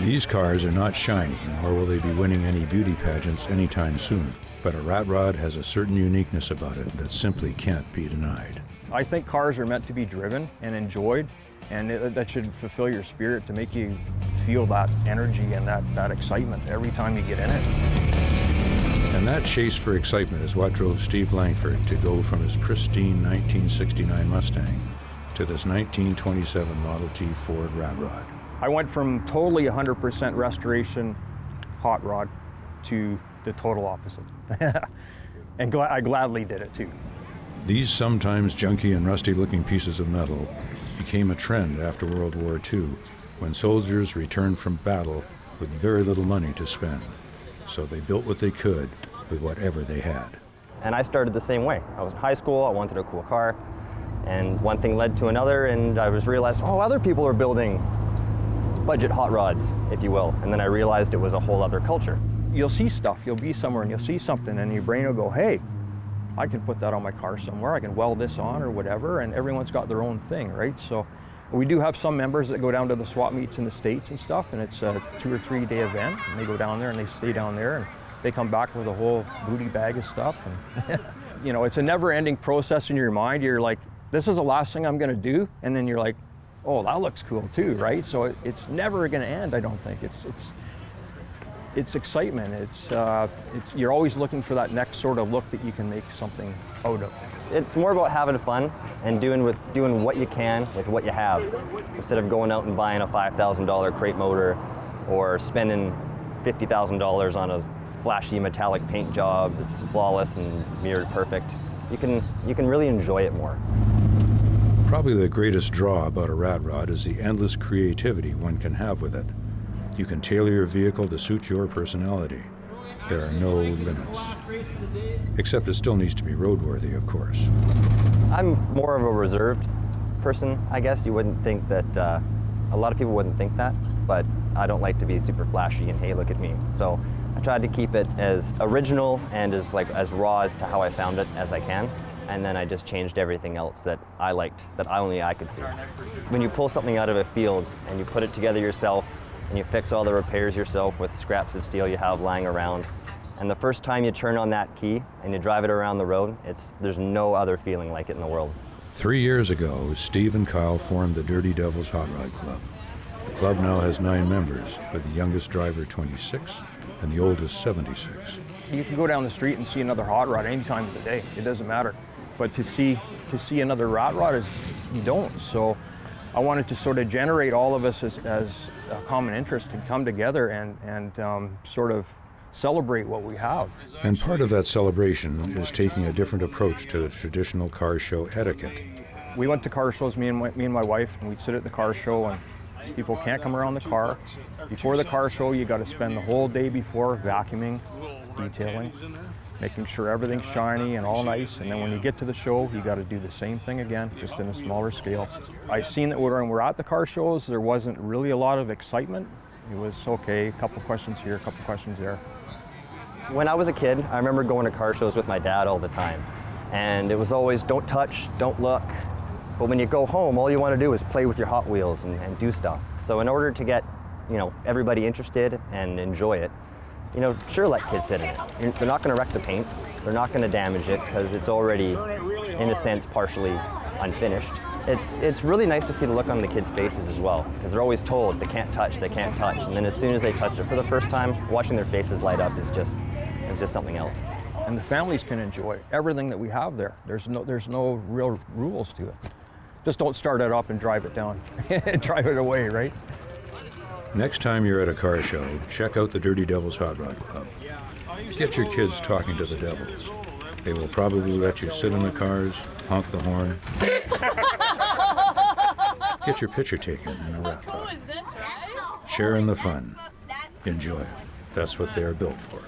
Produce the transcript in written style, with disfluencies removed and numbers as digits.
These cars are not shiny, nor will they be winning any beauty pageants anytime soon. But a rat rod has a certain uniqueness about it that simply can't be denied. I think cars are meant to be driven and enjoyed, and that should fulfill your spirit to make you feel that energy and that excitement every time you get in it. And that chase for excitement is what drove Steve Langford to go from his pristine 1969 Mustang to this 1927 Model T Ford rat rod. I went from totally 100% restoration hot rod to the total opposite. And I gladly did it too. These sometimes junky and rusty looking pieces of metal became a trend after World War II, when soldiers returned from battle with very little money to spend. So they built what they could with whatever they had. And I started the same way. I was in high school, I wanted a cool car, and one thing led to another, and I realized, oh, other people are building budget hot rods, if you will. And then I realized it was a whole other culture. You'll see stuff, you'll be somewhere and you'll see something and your brain will go, hey, I can put that on my car somewhere, I can weld this on or whatever, and everyone's got their own thing, right? So we do have some members that go down to the swap meets in the States and stuff, and it's a 2 or 3 day event, and they go down there and they stay down there and they come back with a whole booty bag of stuff. And you know, it's a never-ending process in your mind. You're like, this is the last thing I'm gonna do, and then you're like, oh, that looks cool too, right? So it's never gonna end, I don't think. It's excitement. It's you're always looking for that next sort of look that you can make something out of. It's more about having fun and doing what you can with what you have, instead of going out and buying a $5,000 crate motor or spending $50,000 on a flashy metallic paint job that's flawless and mirrored perfect. You can really enjoy it more. Probably the greatest draw about a rat rod is the endless creativity one can have with it. You can tailor your vehicle to suit your personality. There are no limits. Except it still needs to be roadworthy, of course. I'm more of a reserved person, I guess. You wouldn't think that, a lot of people wouldn't think that, but I don't like to be super flashy and hey, look at me. So I tried to keep it as original and as raw as to how I found it as I can. And then I just changed everything else that I liked, that only I could see. When you pull something out of a field and you put it together yourself, and you fix all the repairs yourself with scraps of steel you have lying around, and the first time you turn on that key and you drive it around the road, there's no other feeling like it in the world. 3 years ago, Steve and Kyle formed the Dirty Devils Hot Rod Club. The club now has 9 members, with the youngest driver 26 and the oldest 76. You can go down the street and see another hot rod any time of the day. It doesn't matter. But to see another rat rod, you don't. So I wanted to sort of generate all of us as a common interest to come together and sort of celebrate what we have. And part of that celebration is taking a different approach to the traditional car show etiquette. We went to car shows, me and my wife, and we'd sit at the car show, and people can't come around the car. Before the car show, you got to spend the whole day before vacuuming, detailing, making sure everything's shiny and all nice, and then when you get to the show, you got to do the same thing again, just in a smaller scale. I've seen that when we're at the car shows, there wasn't really a lot of excitement. It was, okay, a couple questions here, a couple questions there. When I was a kid, I remember going to car shows with my dad all the time, and it was always, don't touch, don't look. But when you go home, all you want to do is play with your Hot Wheels and do stuff. So in order to get, everybody interested and enjoy it, sure, let kids sit in it. They're not going to wreck the paint. They're not going to damage it because it's already, in a sense, partially unfinished. It's really nice to see the look on the kids' faces as well, because they're always told they can't touch, and then as soon as they touch it for the first time, watching their faces light up is just something else. And the families can enjoy everything that we have there. There's no real rules to it. Just don't start it up and drive it down, and drive it away, right? Next time you're at a car show, check out the Dirty Devils Hot Rod Club. Get your kids talking to the devils. They will probably let you sit in the cars, honk the horn, get your picture taken in a rat rod. Share in the fun. Enjoy it. That's what they are built for.